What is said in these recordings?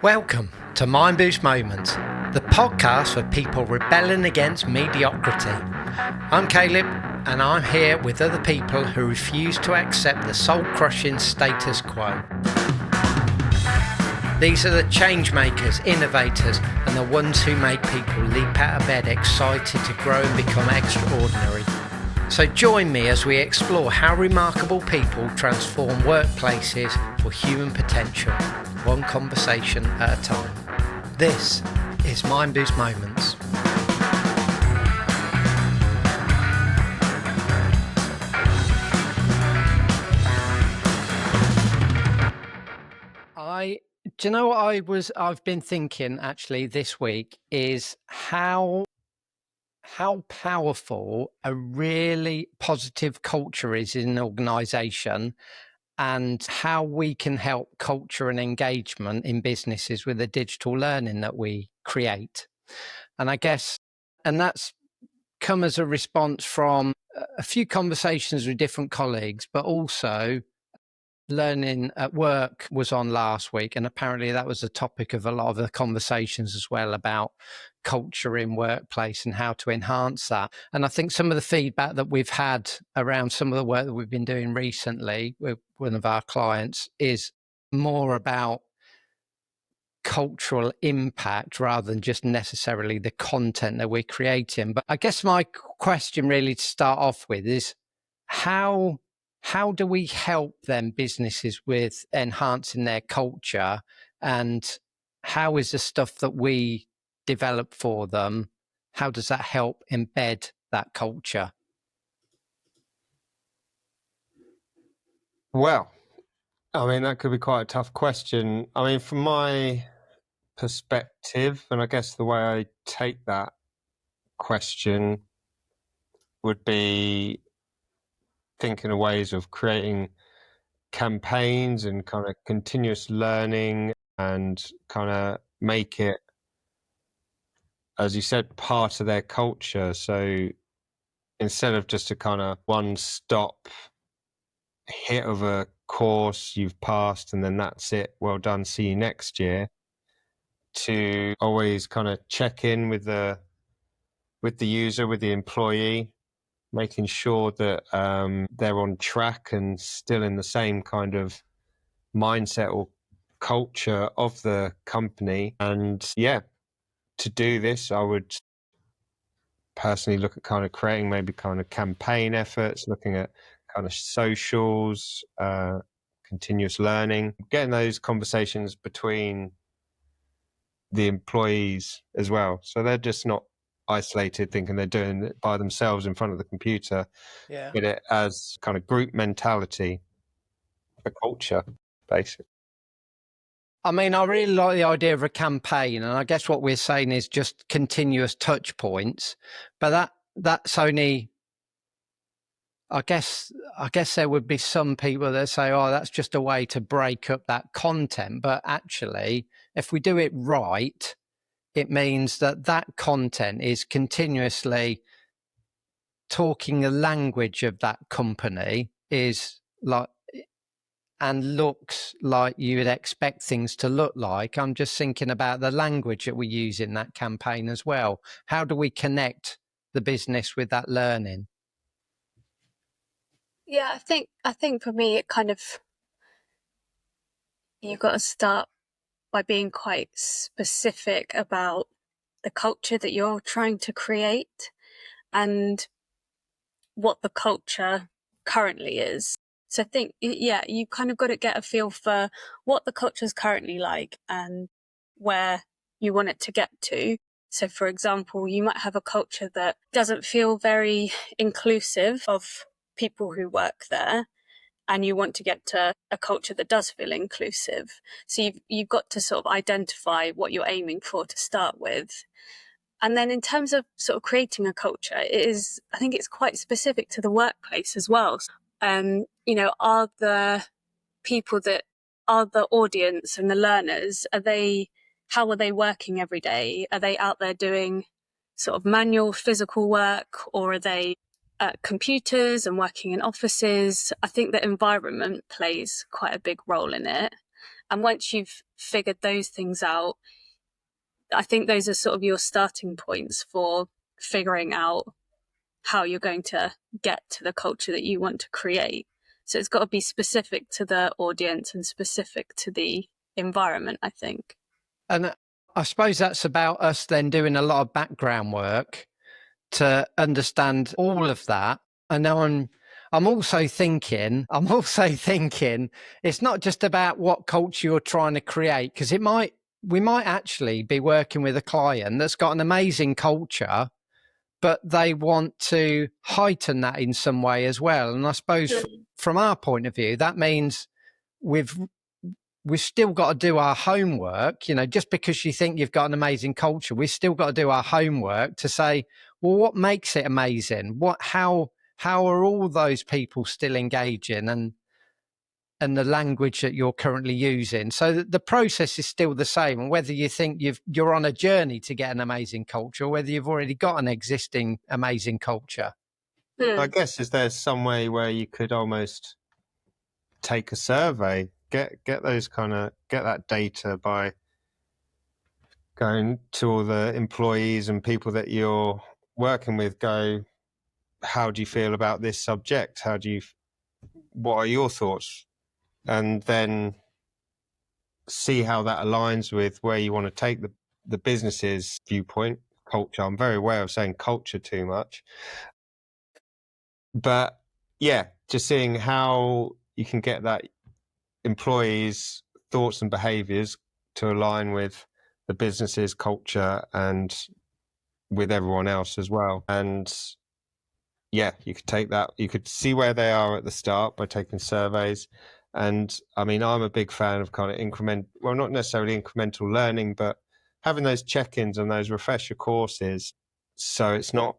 Welcome to Mindboost Moments, the podcast for people rebelling against mediocrity. I'm Caleb, and I'm here with other people who refuse to accept the soul-crushing status quo. These are the change makers, innovators, and the ones who make people leap out of bed excited to grow and become extraordinary. So join me as we explore how remarkable people transform workplaces for human potential, one conversation at a time. This is Mindboost Moments. Do you know what I've been thinking actually this week is how powerful a really positive culture is in an organisation, and how we can help culture and engagement in businesses with the digital learning that we create. And I guess, and that's come as a response from a few conversations with different colleagues, but also learning at work was on last week, and apparently that was the topic of a lot of the conversations as well, about culture in workplace and how to enhance that. And I think some of the feedback that we've had around some of the work that we've been doing recently with one of our clients is more about cultural impact rather than just necessarily the content that we're creating. But I guess my question really to start off with is how do we help them businesses with enhancing their culture, and how is the stuff that we develop for them, how does that help embed that culture? Well, I mean, that could be quite a tough question. I mean, from my perspective, and I guess the way I take that question would be thinking of ways of creating campaigns and kind of continuous learning and kind of make it, as you said, part of their culture. So instead of just a kind of one-stop hit of a course you've passed and then that's it, well done, see you next year, to always kind of check in with the user, with the employee, making sure that they're on track and still in the same kind of mindset or culture of the company. And yeah, to do this, I would personally look at kind of creating maybe kind of campaign efforts, looking at kind of socials, continuous learning, getting those conversations between the employees as well. So they're just not isolated thinking they're doing it by themselves in front of the computer. Yeah. Get it as kind of group mentality, a culture, basically. I mean, I really like the idea of a campaign, and I guess what we're saying is just continuous touch points, but that's only, I guess there would be some people that say, oh, that's just a way to break up that content. But actually, if we do it right, it means that that content is continuously talking the language of that company, is like, and looks like you would expect things to look like. I'm just thinking about the language that we use in that campaign as well. How do we connect the business with that learning? Yeah, I think for me, it kind of, you've got to start by being quite specific about the culture that you're trying to create and what the culture currently is. So I think, yeah, you kind of got to get a feel for what the culture is currently like and where you want it to get to. So, for example, you might have a culture that doesn't feel very inclusive of people who work there, and you want to get to a culture that does feel inclusive. So you've got to sort of identify what you're aiming for to start with. And then in terms of sort of creating a culture, I think it's quite specific to the workplace as well. Are the people that are the audience and the learners, how are they working every day? Are they out there doing sort of manual physical work, or are they at computers and working in offices? I think the environment plays quite a big role in it. And once you've figured those things out, I think those are sort of your starting points for figuring out how you're going to get to the culture that you want to create. So it's got to be specific to the audience and specific to the environment, I think. And I suppose that's about us then doing a lot of background work to understand all of that. And now I'm also thinking it's not just about what culture you're trying to create, because we might actually be working with a client that's got an amazing culture, but they want to heighten that in some way as well. And I suppose from our point of view, that means we've still got to do our homework. Just because you think you've got an amazing culture, we've still got to do our homework to say, well, what makes it amazing? How are all those people still engaging, and the language that you're currently using? So the process is still the same. And whether you think you're on a journey to get an amazing culture, or whether you've already got an existing amazing culture. I guess is there some way where you could almost take a survey, get that data by going to all the employees and people that you're working with, go, how do you feel about this subject? What are your thoughts? And then see how that aligns with where you want to take the business's viewpoint, culture. I'm very aware of saying culture too much. But yeah, just seeing how you can get that employees' thoughts and behaviors to align with the business's culture and with everyone else as well. And yeah, you could take that, you could see where they are at the start by taking surveys. And I mean, I'm a big fan of kind of not necessarily incremental learning, but having those check-ins and those refresher courses. So it's not,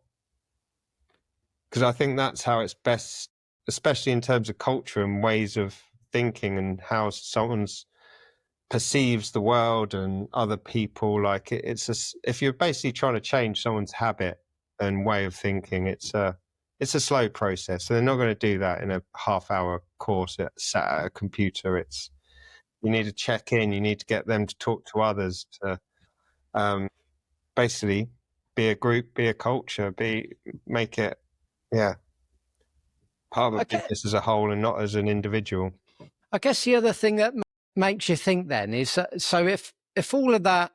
because I think that's how it's best, especially in terms of culture and ways of thinking and how someone's perceives the world and other people. Like if you're basically trying to change someone's habit and way of thinking, it's a slow process. So they're not going to do that in a half-hour course sat at a computer. You need to check in. You need to get them to talk to others, to basically be a group, be a culture, make it, yeah, part of a business as a whole and not as an individual. I guess the other thing that makes you think then is, so if all of that,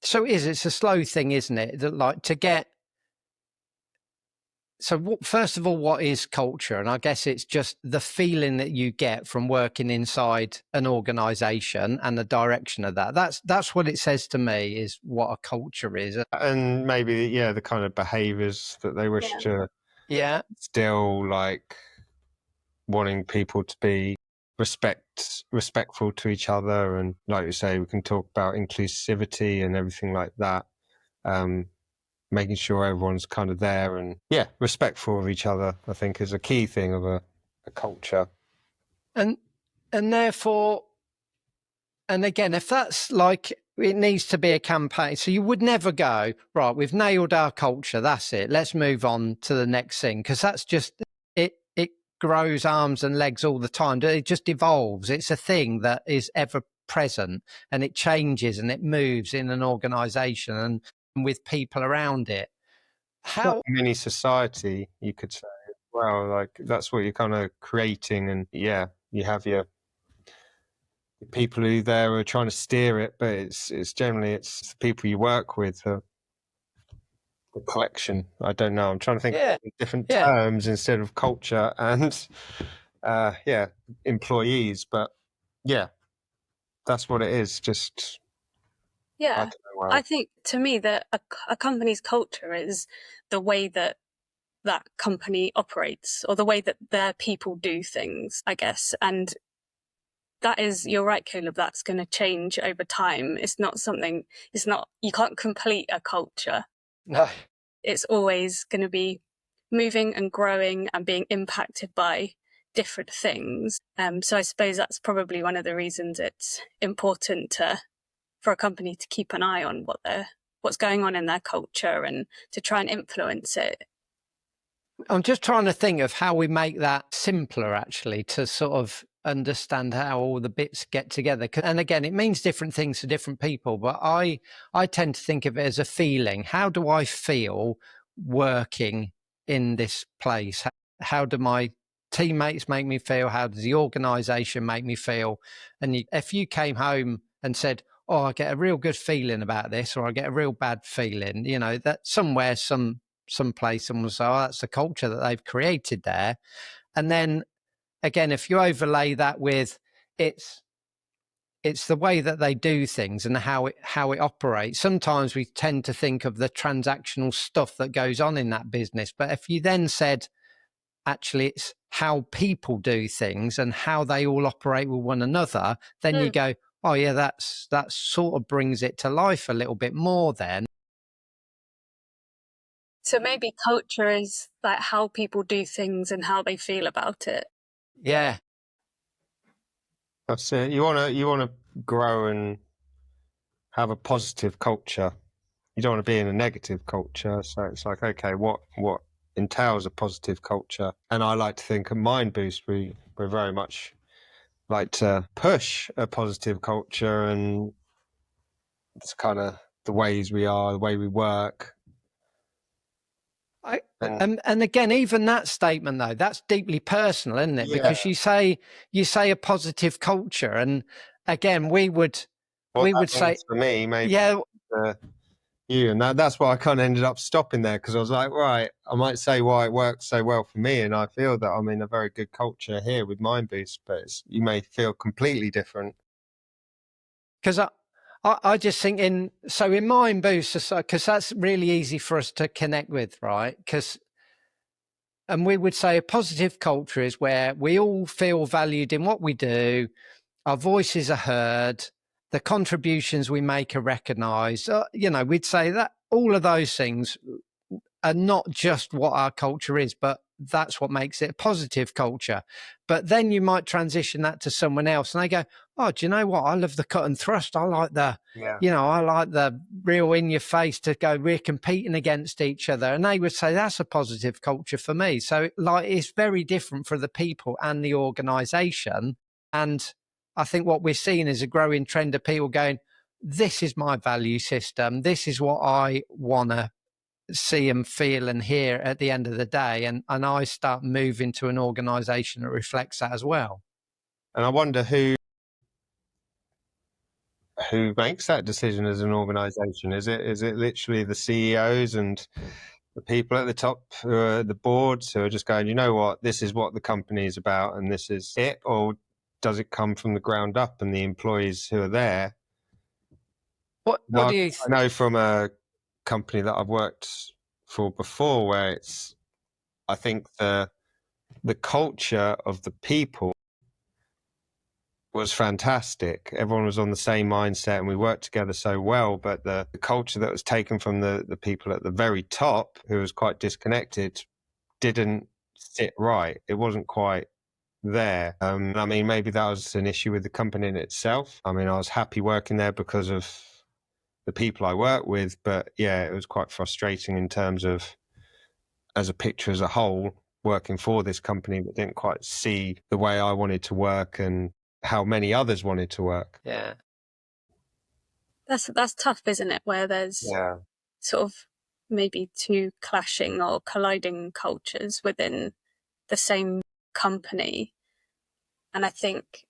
it's a slow thing, isn't it? That, like, to get, so first of all, what is culture? And I guess it's just the feeling that you get from working inside an organisation and the direction of that. That's what it says to me, is what a culture is. And maybe, yeah, the kind of behaviours that they wish to still, like wanting people to be respectful to each other. And like you say, we can talk about inclusivity and everything like that. Making sure everyone's kind of there and respectful of each other, I think, is a key thing of a culture. And therefore, and again, if that's like, it needs to be a campaign. So you would never go, right, we've nailed our culture, that's it, let's move on to the next thing, because that's just it grows arms and legs all the time. It just evolves. It's a thing that is ever present, and it changes and it moves in an organisation and with people around it. How like mini society, you could say as well. Like that's what you're kind of creating, and you have your people who there are trying to steer it, but it's generally the people you work with. The collection. I don't know. I'm trying to think of different terms instead of culture and employees, but that's what it is. Just I think to me that a company's culture is the way that company operates, or the way that their people do things, I guess. And that is, you're right, Caleb, that's going to change over time. You can't complete a culture. No. It's always going to be moving and growing and being impacted by different things. So I suppose that's probably one of the reasons it's important for a company to keep an eye on what's going on in their culture and to try and influence it. I'm just trying to think of how we make that simpler, actually, to sort of understand how all the bits get together. And again, it means different things to different people, but I tend to think of it as a feeling. How do I feel working in this place? How do my teammates make me feel? How does the organisation make me feel? And if you came home and said, oh, I get a real good feeling about this, or I get a real bad feeling, you know, that somewhere, some place, someone will say, oh, that's the culture that they've created there. And then again, if you overlay that with it's the way that they do things and how it operates. Sometimes we tend to think of the transactional stuff that goes on in that business, but if you then said, actually, it's how people do things and how they all operate with one another, then you go, oh yeah, that sort of brings it to life a little bit more then. So maybe culture is like how people do things and how they feel about it. Yeah. That's it. You wanna grow and have a positive culture. You don't want to be in a negative culture. So it's like, okay, what entails a positive culture? And I like to think at mindboost, we're very much like to push a positive culture, and it's kind of the ways we are, the way we work. And again, even that statement though, that's deeply personal, isn't it? Yeah. Because you say a positive culture, and again, we would say for me, maybe yeah. You, and that's why I kind of ended up stopping there, because I was like, right, I might say why it works so well for me, and I feel that I'm in a very good culture here with mindboost, but you may feel completely different. Because I just think in mindboost, because that's really easy for us to connect with, right? And we would say a positive culture is where we all feel valued in what we do, our voices are heard, the contributions we make are recognised. You know, we'd say that all of those things are not just what our culture is, but that's what makes it a positive culture. But then you might transition that to someone else and they go, oh, do you know what? I love the cut and thrust. I like I like the real in your face to go, we're competing against each other. And they would say, that's a positive culture for me. So like, it's very different for the people and the organisation. And I think what we're seeing is a growing trend of people going, this is my value system. This is what I want to see and feel and hear at the end of the day, and I start moving to an organisation that reflects that as well. And I wonder who makes that decision as an organisation. Is it literally the CEOs and the people at the top, the boards, who are just going, you know what, this is what the company is about and this is it? Or does it come from the ground up and the employees who are there? What do you I know from a company that I've worked for before, where I think the culture of the people was fantastic. Everyone was on the same mindset and we worked together so well, but the culture that was taken from the people at the very top, who was quite disconnected, didn't sit right. It wasn't quite there. I mean, maybe that was an issue with the company in itself. I mean, I was happy working there because of the people I work with, but yeah, it was quite frustrating in terms of, as a picture as a whole, working for this company that didn't quite see the way I wanted to work and how many others wanted to work. Yeah, that's tough, isn't it? Where there's sort of maybe two clashing or colliding cultures within the same company. And I think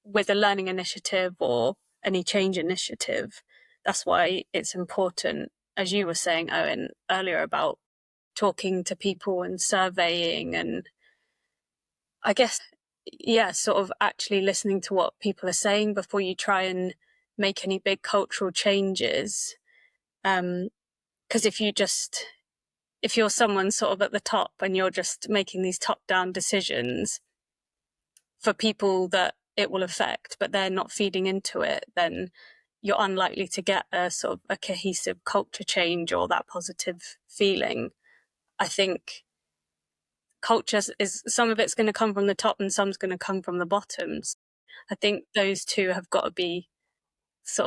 with a learning initiative or any change initiative, that's why it's important, as you were saying, Owen, earlier, about talking to people and surveying, and I guess, yeah, sort of actually listening to what people are saying before you try and make any big cultural changes. Because if you're someone sort of at the top and you're just making these top-down decisions for people that it will affect, but they're not feeding into it, then you're unlikely to get a sort of a cohesive culture change or that positive feeling. I think culture is, some of it's going to come from the top and some's going to come from the bottoms. I think those two have got to be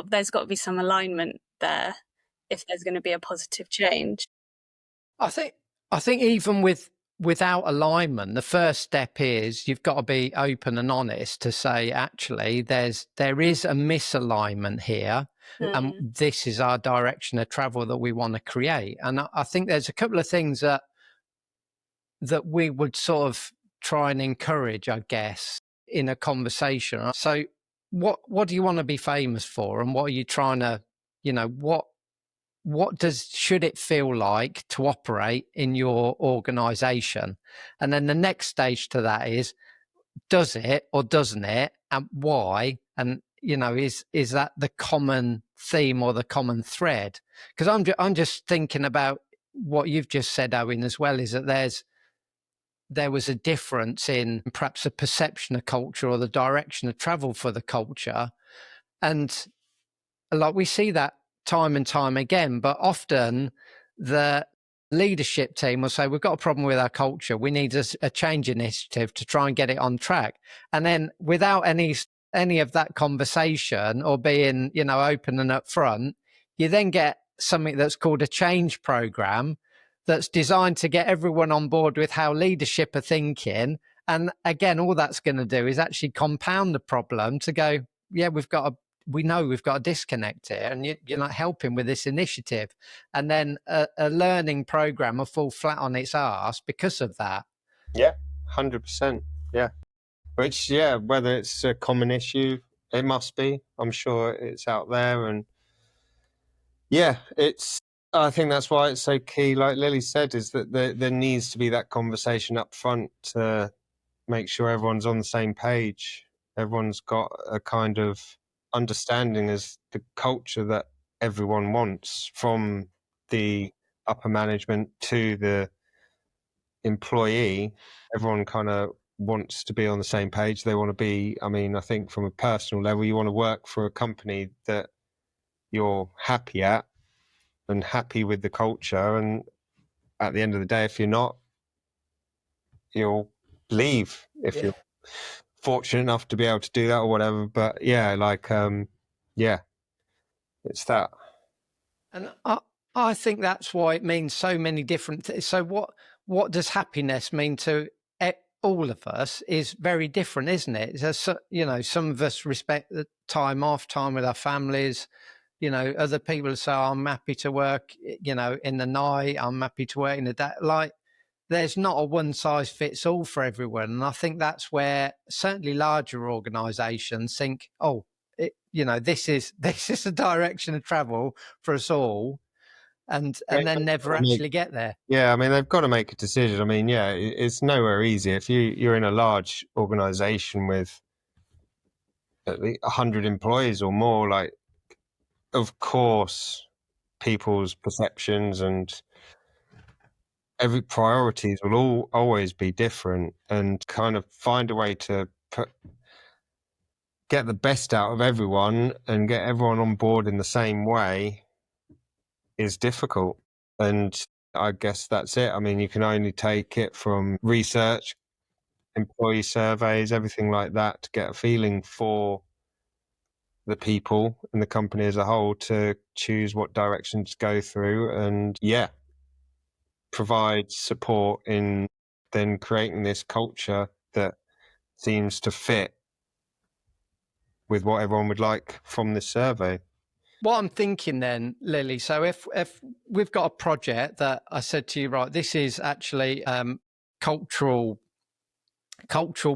there's got to be some alignment there if there's going to be a positive change. I think even with without alignment, the first step is you've got to be open and honest to say, actually, there is a misalignment here, and this is our direction of travel that we want to create. And I think there's a couple of things that we would sort of try and encourage, I guess, in a conversation. So what do you want to be famous for, and what are you trying to, what should it feel like to operate in your organization? And then the next stage to that is, does it or doesn't it, and why? And is that the common theme or the common thread? Because I'm just thinking about what you've just said, Owen, as well, is that there was a difference in perhaps a perception of culture or the direction of travel for the culture. And like we see that time and time again, but often the leadership team will say, we've got a problem with our culture. We need a change initiative to try and get it on track. And then without any of that conversation or being, open and upfront, you then get something that's called a change program that's designed to get everyone on board with how leadership are thinking. And again, all that's going to do is actually compound the problem to go, yeah, we know we've got a disconnect here, and you're not helping with this initiative. And then a learning program will fall flat on its arse because of that. Yeah, 100%. Yeah. Which, yeah, whether it's a common issue, it must be. I'm sure it's out there. And yeah, I think that's why it's so key, like Lily said, is that there needs to be that conversation up front to make sure everyone's on the same page. Everyone's got a kind of understanding as the culture that everyone wants, from the upper management to the employee. Everyone kind of wants to be on the same page. They want to be, I think from a personal level, you want to work for a company that you're happy at and happy with the culture. And at the end of the day, if you're not, you'll leave if you're fortunate enough to be able to do that or whatever. But yeah, it's that. And I think that's why it means so many different things. So what does happiness mean to all of us is very different, isn't it? Some of us respect the time off, time with our families. Other people say, oh, I'm happy to work, in the night. I'm happy to work in the day. Like, there's not a one size fits all for everyone. And I think that's where certainly larger organizations think, oh, this is the direction of travel for us all, and then never actually get there. Yeah, they've got to make a decision. It's nowhere easy. If you're in a large organization with at least 100 employees or more, like, of course, people's perceptions and every priorities will always be different, and kind of find a way to get the best out of everyone and get everyone on board in the same way is difficult. And I guess that's it. You can only take it from research, employee surveys, everything like that, to get a feeling for the people and the company as a whole, to choose what direction to go through, and provide support in then creating this culture that seems to fit with what everyone would like from this survey. What I'm thinking then, Lily, so if we've got a project that I said to you, right, this is actually cultural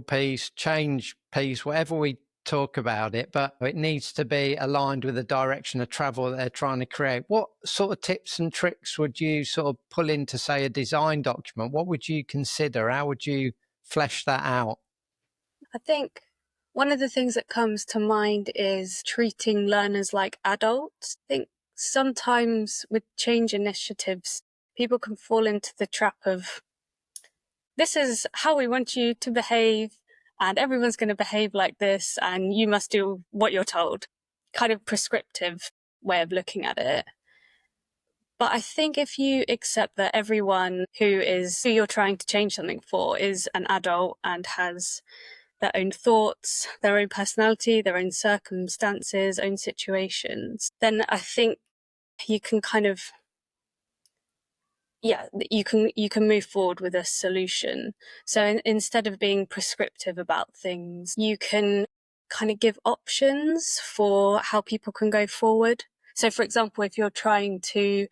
piece, change piece, whatever we talk about it, but it needs to be aligned with the direction of travel that they're trying to create. What sort of tips and tricks would you sort of pull into, say, a design document? What would you consider? How would you flesh that out? I think one of the things that comes to mind is treating learners like adults. I think sometimes with change initiatives, people can fall into the trap of, this is how we want you to behave, and everyone's going to behave like this, and you must do what you're told. Kind of prescriptive way of looking at it. But I think if you accept that everyone who you're trying to change something for is an adult and has their own thoughts, their own personality, their own circumstances, own situations, then I think you can you can move forward with a solution. So instead of being prescriptive about things, you can kind of give options for how people can go forward. So for example, if you're trying to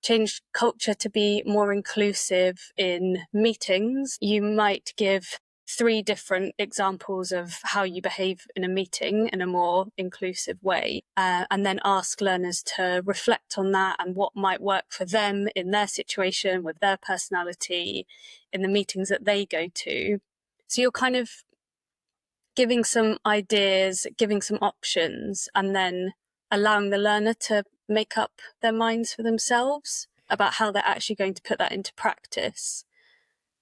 change culture to be more inclusive in meetings, you might give 3 different examples of how you behave in a meeting in a more inclusive way, and then ask learners to reflect on that and what might work for them in their situation, with their personality, in the meetings that they go to. So you're kind of giving some ideas, giving some options, and then allowing the learner to make up their minds for themselves about how they're actually going to put that into practice.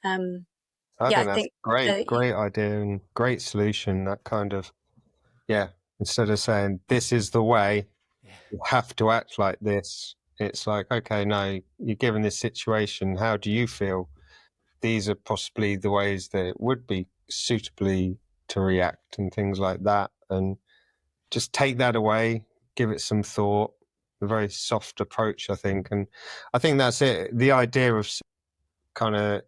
I think that's think great idea and great solution. That kind of, instead of saying this is the way, you have to act like this. It's like, okay, no, you're given this situation. How do you feel? These are possibly the ways that it would be suitably to react and things like that. And just take that away, give it some thought, a very soft approach, I think. And I think that's it. The idea of kind of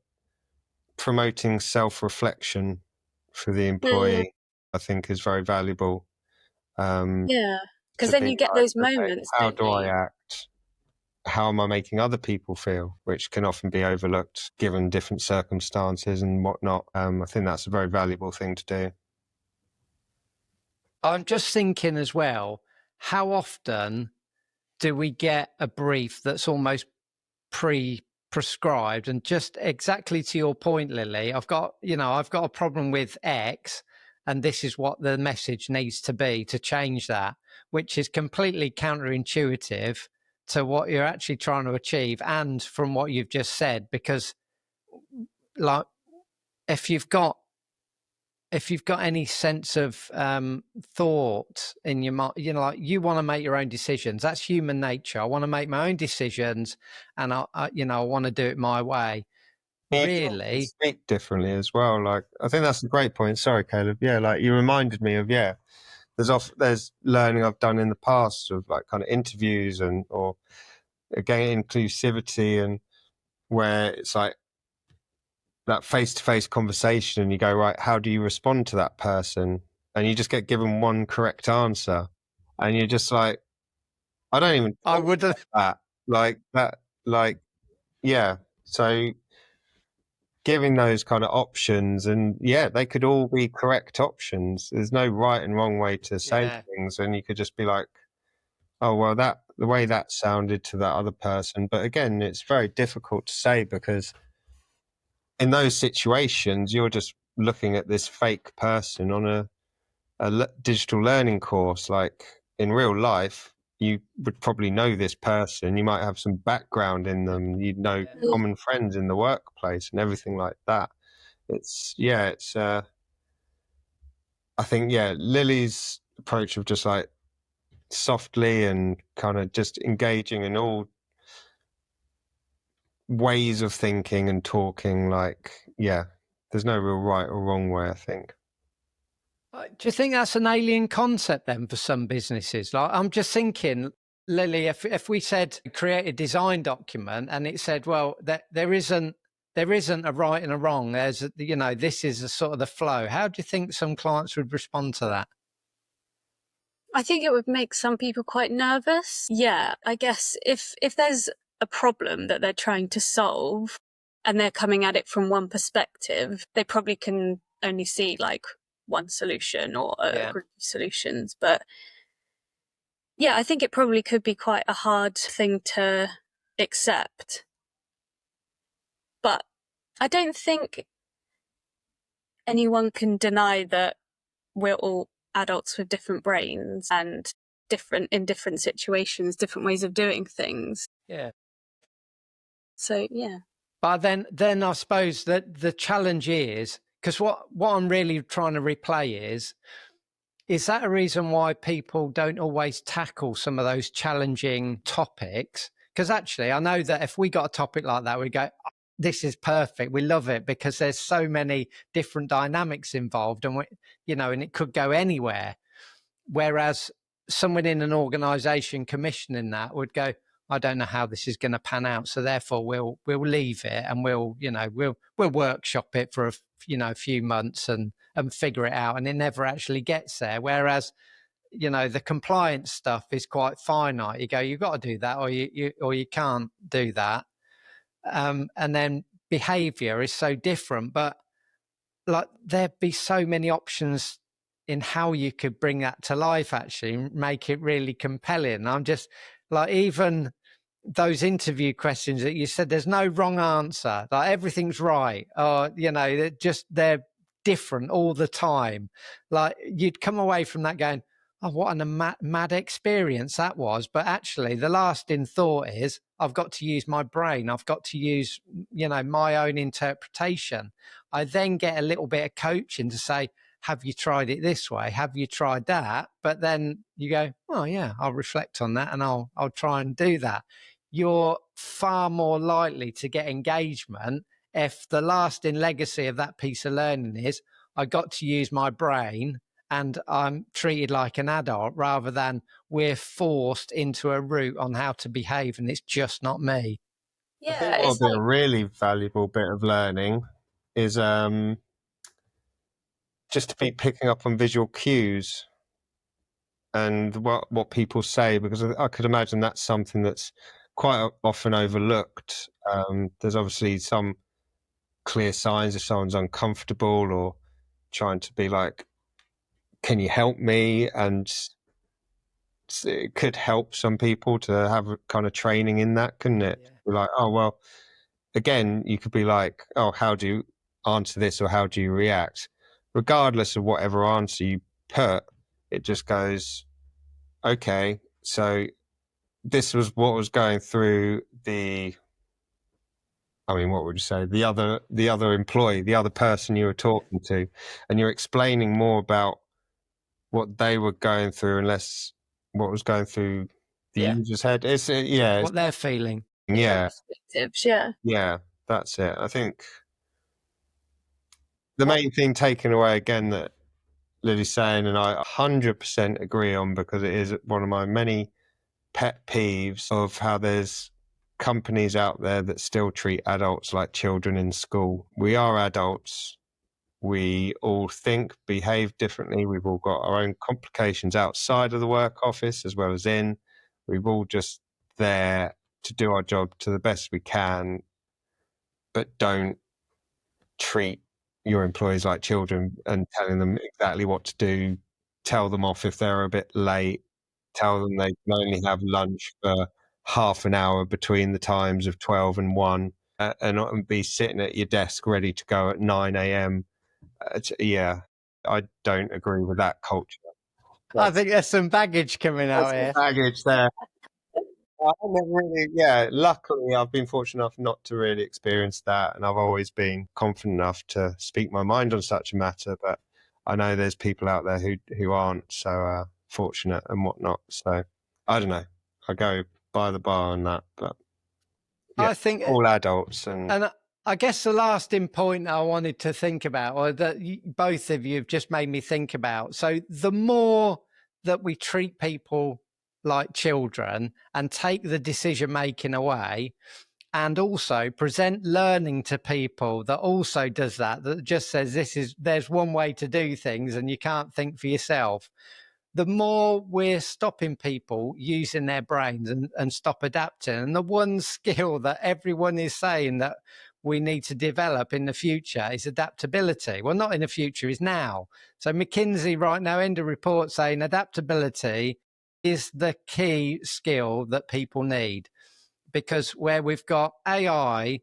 promoting self-reflection for the employee, I think, is very valuable. Because then you get those moments. How do I act? How am I making other people feel? Which can often be overlooked given different circumstances and whatnot. I think that's a very valuable thing to do. I'm just thinking as well, how often do we get a brief that's almost prescribed? And just exactly to your point, Lily, I've got a problem with X, and this is what the message needs to be to change that, which is completely counterintuitive to what you're actually trying to achieve, and from what you've just said, because like if you've got any sense of thought in your mind, like you want to make your own decisions. That's human nature. I want to make my own decisions, and I want to do it my way. Really, speak differently as well. Like, I think that's a great point. Sorry, Caleb. Yeah, like you reminded me of there's learning I've done in the past of like kind of interviews or again inclusivity, and where it's like that face-to-face conversation and you go, right, how do you respond to that person? And you just get given one correct answer and you're just like, I don't even I would have so giving those kind of options, and they could all be correct options. There's no right and wrong way to say things, and you could just be like, oh well, that the way that sounded to that other person. But again, it's very difficult to say, because in those situations you're just looking at this fake person on a digital learning course. Like in real life, you would probably know this person, you might have some background in them, you'd know common friends in the workplace and everything like that. I think Lily's approach of just like softly and kind of just engaging in all ways of thinking and talking, like there's no real right or wrong way, I think. Do you think that's an alien concept then for some businesses? Like, I'm just thinking, Lily, if we said create a design document and it said, well, there isn't a right and a wrong. There's this is a sort of the flow. How do you think some clients would respond to that? I think it would make some people quite nervous. Yeah, I guess if there's a problem that they're trying to solve and they're coming at it from one perspective, they probably can only see like one solution or a group of solutions. But yeah, I think it probably could be quite a hard thing to accept. But I don't think anyone can deny that we're all adults with different brains and in different situations, different ways of doing things. Yeah. So, yeah. But then I suppose that the challenge is, because what I'm really trying to replay is that a reason why people don't always tackle some of those challenging topics? Because actually, I know that if we got a topic like that, we go, this is perfect. We love it because there's so many different dynamics involved, and and it could go anywhere. Whereas someone in an organisation commissioning that would go, I don't know how this is going to pan out, so therefore we'll leave it and we'll workshop it for a few months and figure it out, and it never actually gets there. Whereas the compliance stuff is quite finite. You go, you've got to do that, or you can't do that. And then behavior is so different, but like there'd be so many options in how you could bring that to life, actually make it really compelling. I'm just like, even those interview questions that you said, there's no wrong answer, like everything's right, or they're different all the time. Like you'd come away from that going, oh, what a mad experience that was. But actually the lasting thought is, I've got to use my brain. I've got to use, my own interpretation. I then get a little bit of coaching to say, have you tried it this way? Have you tried that? But then you go, oh yeah, I'll reflect on that and I'll try and do that. You're far more likely to get engagement if the lasting legacy of that piece of learning is, I got to use my brain and I'm treated like an adult, rather than we're forced into a route on how to behave and it's just not me. Yeah, I think what would be a really valuable bit of learning is just to be picking up on visual cues and what people say, because I could imagine that's something that's quite often overlooked. There's obviously some clear signs if someone's uncomfortable or trying to be like, can you help me? And it could help some people to have a kind of training in that, couldn't it? Yeah. Like, oh, well, again, you could be like, oh, how do you answer this, or how do you react? Regardless of whatever answer you put, it just goes, okay, so this was what was going through what would you say? The other employee, the other person you were talking to, and you're explaining more about what they were going through and less what was going through the user's head. It's what they're feeling. Yeah. Yeah, that's it. I think the main thing taken away again that Lily's saying, and I 100% agree on, because it is one of my many pet peeves of how there's companies out there that still treat adults like children in school. We are adults. We all think, behave differently. We've all got our own complications outside of the work office as well as in. We're all just there to do our job to the best we can, but don't treat your employees like children and telling them exactly what to do. Tell them off if they're a bit late. Tell them they can only have lunch for half an hour between the times of 12 and 1, and not be sitting at your desk ready to go at 9 a.m. Yeah, I don't agree with that culture. I think there's some baggage coming out here. Baggage there. I never really, luckily I've been fortunate enough not to really experience that, and I've always been confident enough to speak my mind on such a matter, but I know there's people out there who aren't so fortunate and whatnot, so I don't know. I go by the bar on that, but I think all adults. And I guess the lasting point I wanted to think about, or that both of you have just made me think about, so the more that we treat people like children and take the decision making away, and also present learning to people that also does that just says there's one way to do things and you can't think for yourself, the more we're stopping people using their brains and stop adapting. And the one skill that everyone is saying that we need to develop in the future is adaptability. Well, not in the future, is now. So McKinsey right now end a report saying adaptability is the key skill that people need, because where we've got AI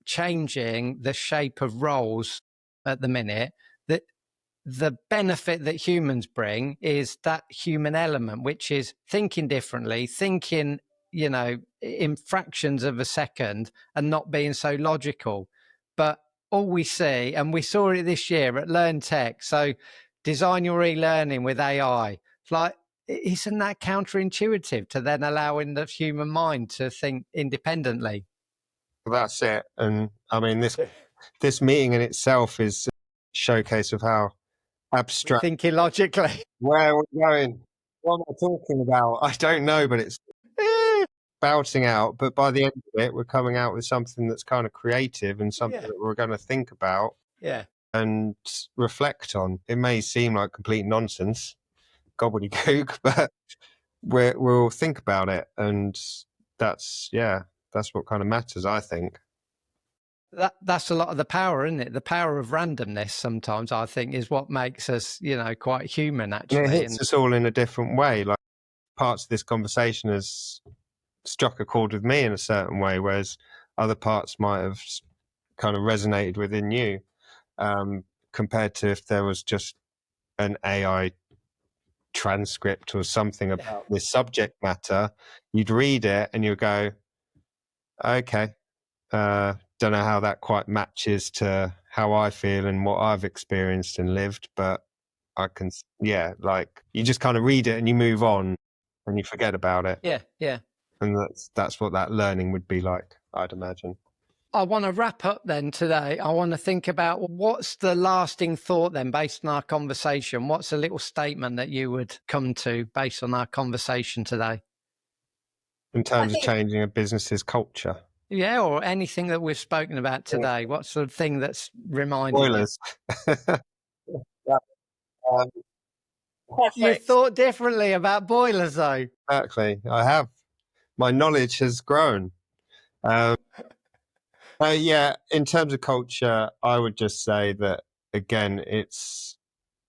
changing the shape of roles at the minute, that the benefit that humans bring is that human element, which is thinking differently, thinking, in fractions of a second and not being so logical. But all we see, and we saw it this year at Learn Tech, so design your e-learning with AI. Like, isn't that counterintuitive to then allowing the human mind to think independently? That's it. And I mean, this meeting in itself is a showcase of how abstract. Thinking logically. Where are we going? What am I talking about? I don't know, but it's bouncing out, but by the end of it, we're coming out with something that's kind of creative and something that we're going to think about and reflect on. It may seem like complete nonsense, gobbledygook, but we'll think about it, and that's what kind of matters, I think. That's a lot of the power, isn't it? The power of randomness sometimes, I think, is what makes us, quite human, actually. And it hits us all in a different way. Like, parts of this conversation has struck a chord with me in a certain way, whereas other parts might have kind of resonated within you, compared to if there was just an AI transcript or something about this subject matter. You'd read it and you'd go, okay, don't know how that quite matches to how I feel and what I've experienced and lived, but I can, like, you just kind of read it and you move on and you forget about it. Yeah. And that's what that learning would be like, I'd imagine. I want to wrap up then today. I want to think about what's the lasting thought then based on our conversation. What's a little statement that you would come to based on our conversation today? In terms of changing a business's culture? Yeah, or anything that we've spoken about today. What's the thing that's reminded Spoilers. you? You thought differently about boilers, though. Exactly. I have. My knowledge has grown. In terms of culture, I would just say that, again,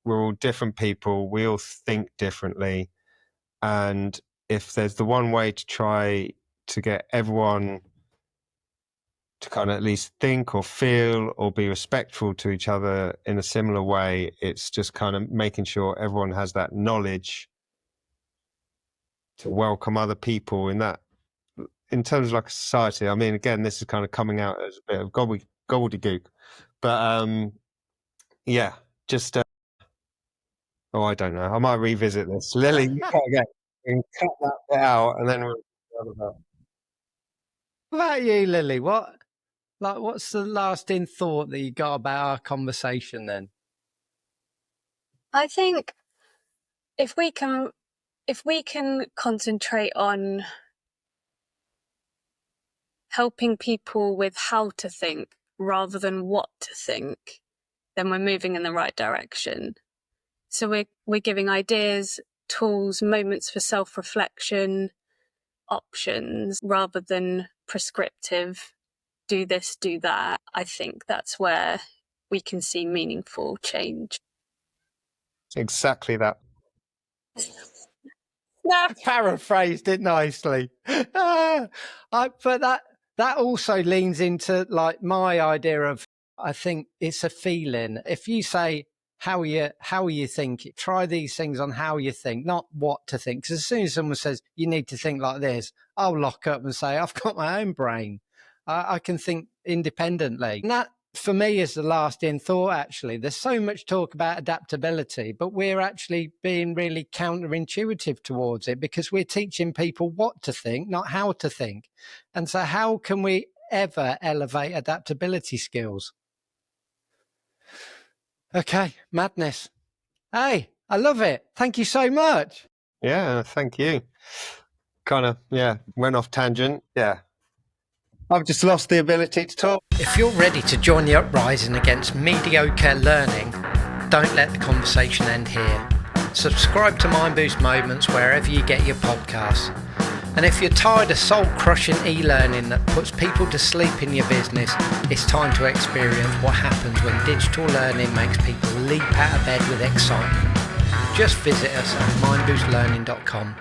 we're all different people. We all think differently. And if there's the one way to try to get everyone to kind of at least think or feel or be respectful to each other in a similar way, it's just kind of making sure everyone has that knowledge to welcome other people in terms of like a society. I mean, again, this is kind of coming out as a bit of gobbledygook, but just I don't know. I might revisit this. Lily, you can't cut that bit out, and then we'll. What about you, Lily? What's the lasting thought that you got about our conversation then? I think if we can concentrate on helping people with how to think rather than what to think, then we're moving in the right direction. So we're giving ideas, tools, moments for self-reflection, options, rather than prescriptive, do this, do that. I think that's where we can see meaningful change. Exactly that. Paraphrased it nicely. But that also leans into like my idea of, I think it's a feeling. If you say, how are you thinking? Try these things on how you think, not what to think. Because as soon as someone says you need to think like this, I'll lock up and say, I've got my own brain. I can think independently. And that, for me, is the lasting thought, actually. There's so much talk about adaptability, but we're actually being really counterintuitive towards it because we're teaching people what to think, not how to think. And so how can we ever elevate adaptability skills? Okay, madness. Hey, I love it. Thank you so much. Yeah, thank you. Kind of, went off tangent. Yeah. I've just lost the ability to talk. If you're ready to join the uprising against mediocre learning, don't let the conversation end here. Subscribe to Mindboost Moments wherever you get your podcasts. And if you're tired of soul-crushing e-learning that puts people to sleep in your business, it's time to experience what happens when digital learning makes people leap out of bed with excitement. Just visit us at mindboostlearning.com.